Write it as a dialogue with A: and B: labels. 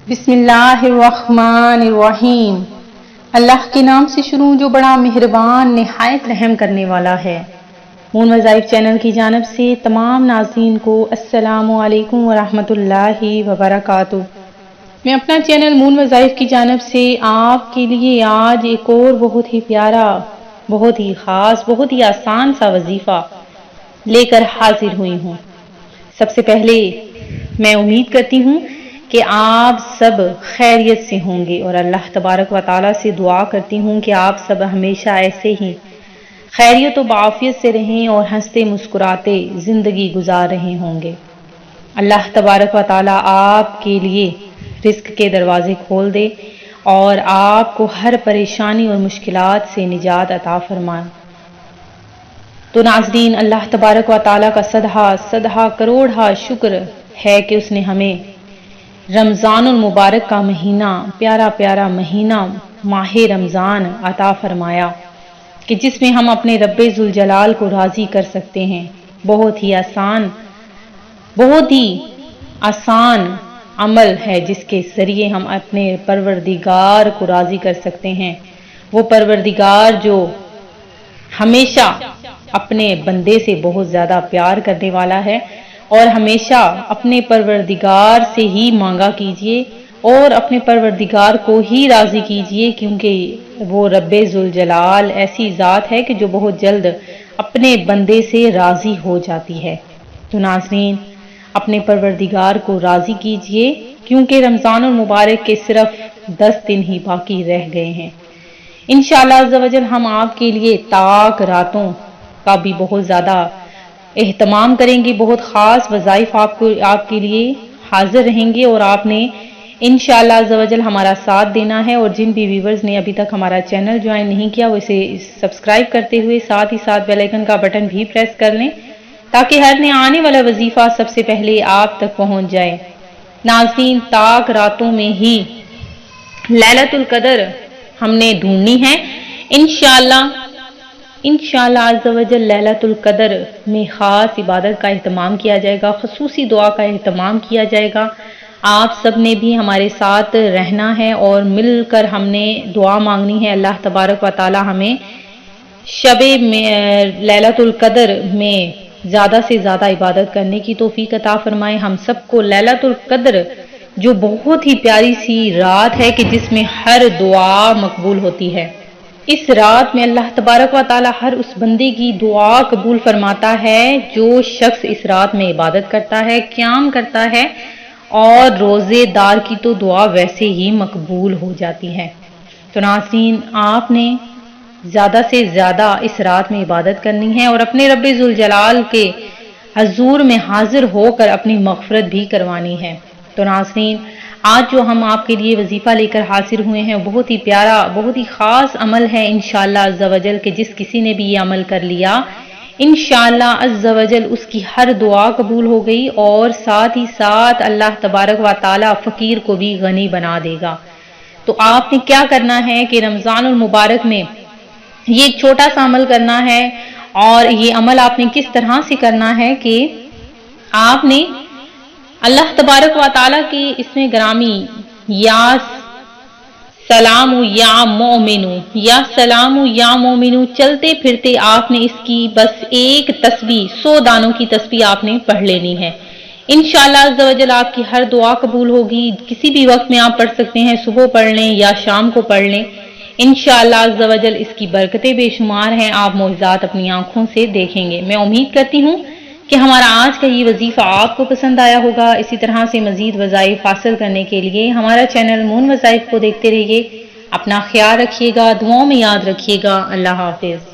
A: बिस्मिल्लाहिर्रहमानिर्रहीम। अल्लाह के नाम से शुरू जो बड़ा मेहरबान निहायत रहम करने वाला है। मून वज़ाइफ चैनल की जानब से तमाम नाज़रीन को अस्सलामु अलैकुम वरहमतुल्लाहि वबरकातुहू। मैं अपना चैनल मून वज़ाइफ की जानब से आपके लिए आज एक और बहुत ही प्यारा, बहुत ही ख़ास, बहुत ही आसान सा वजीफ़ा लेकर हाजिर हुई हूँ। सबसे पहले मैं उम्मीद करती हूँ कि आप सब खैरियत से होंगे और अल्लाह तबारक व तआला से दुआ करती हूँ कि आप सब हमेशा ऐसे ही खैरियत व बाफियत से रहें और हंसते मुस्कुराते ज़िंदगी गुजार रहे होंगे। अल्लाह तबारक व तआला आपके लिए रिस्क के दरवाजे खोल दे और आपको हर परेशानी और मुश्किलात से निजात अता फरमाए। तो नाज़रीन, अल्लाह तबारक व तआला का सदहा करोड़ा शुक्र है कि उसने हमें रमज़ानुल मुबारक का महीना, प्यारा प्यारा महीना माहे रमज़ान अता फरमाया कि जिसमें हम अपने रब्बे जुल जलाल को राज़ी कर सकते हैं। बहुत ही आसान अमल है जिसके ज़रिए हम अपने परवरदिगार को राज़ी कर सकते हैं। वो परवरदिगार जो हमेशा अपने बंदे से बहुत ज़्यादा प्यार करने वाला है और हमेशा अपने परवरदिगार से ही मांगा कीजिए और अपने परवरदिगार को ही राज़ी कीजिए, क्योंकि वो रब्बे जुल जलाल ऐसी ज़ात है कि जो बहुत जल्द अपने बंदे से राज़ी हो जाती है। तो नाज़रीन, अपने परवरदिगार को राज़ी कीजिए क्योंकि रमज़ानुल मुबारक के सिर्फ 10 दिन ही बाकी रह गए हैं। इंशाअल्लाह अज़्ज़ा वजल हम आपके लिए ताक रातों का भी बहुत ज़्यादा एहतमाम करेंगे। बहुत ख़ास वज़ाइफ आपके लिए हाजिर रहेंगे और आपने इंशाअल्लाह अज़्ज़ा वजल हमारा साथ देना है। और जिन भी व्यूवर्स ने अभी तक हमारा चैनल ज्वाइन नहीं किया वो इसे सब्सक्राइब करते हुए साथ ही साथ बेल आइकन का बटन भी प्रेस कर लें ताकि हर नया आने वाला वजीफ़ा सबसे पहले आप तक पहुँच जाए। नाज़रीन, ताक रातों में ही लैलतुल क़द्र हमने ढूंढनी है। इंशाअल्लाह अज़्ज़ा वजल लैलतुल क़द्र में ख़ास इबादत का एहतमाम किया जाएगा, ख़ुसूसी दुआ का एहतमाम किया जाएगा। आप सब ने भी हमारे साथ रहना है और मिलकर हमने दुआ मांगनी है। अल्लाह तबारक व तआला हमें शबे में लैलतुल क़द्र में ज़्यादा से ज़्यादा इबादत करने की तौफीक अता फरमाए। हम सबको लैलतुल क़द्र जो बहुत ही प्यारी सी रात है कि जिसमें हर दुआ मकबूल होती है, इस रात में अल्लाह तबारक व तआला हर उस बंदे की दुआ कबूल फरमाता है जो शख्स इस रात में इबादत करता है, क़याम करता है, और रोज़ेदार की तो दुआ वैसे ही मकबूल हो जाती है। तो नाज़रीन, आपने ज़्यादा से ज़्यादा इस रात में इबादत करनी है और अपने रब्बे जुल जलाल के हजूर में हाजिर होकर अपनी मग़फ़िरत भी करवानी है। तो नाज़रीन, आज जो हम आपके लिए वजीफ़ा लेकर हाजिर हुए हैं बहुत ही प्यारा, बहुत ही ख़ास अमल है इंशाअल्लाह अज़्ज़ा वजल के जिस किसी ने भी ये अमल कर लिया इंशाअल्लाह अज़्ज़ा वजल उसकी हर दुआ कबूल हो गई और साथ ही साथ अल्लाह तबारक व तआला फ़कीर को भी गनी बना देगा। तो आपने क्या करना है कि रमज़ानुल मुबारक में ये एक छोटा सा अमल करना है और ये अमल आपने किस तरह से करना है कि आपने अल्लाह तबारक व तआला की इसमें ग्रामी या सलामु या मोमिनु चलते फिरते आपने इसकी बस एक तस्बीह 100 दानों की तस्बीह आपने पढ़ लेनी है। इंशाअल्लाह अज़्ज़ा वजल आपकी हर दुआ कबूल होगी। किसी भी वक्त में आप पढ़ सकते हैं, सुबह पढ़ लें या शाम को पढ़ लें। इंशाअल्लाह अज़्ज़ा वजल इसकी बरकतें बेशुमार हैं, आप मोइज़ात अपनी आंखों से देखेंगे। मैं उम्मीद करती हूँ कि हमारा आज का ये वजीफ़ा आपको पसंद आया होगा। इसी तरह से मज़ीद वज़ाइफ हासिल करने के लिए हमारा चैनल मून वज़ाइफ को देखते रहिए। अपना ख्याल रखिएगा, दुआओं में याद रखिएगा। अल्लाह हाफ़िज़।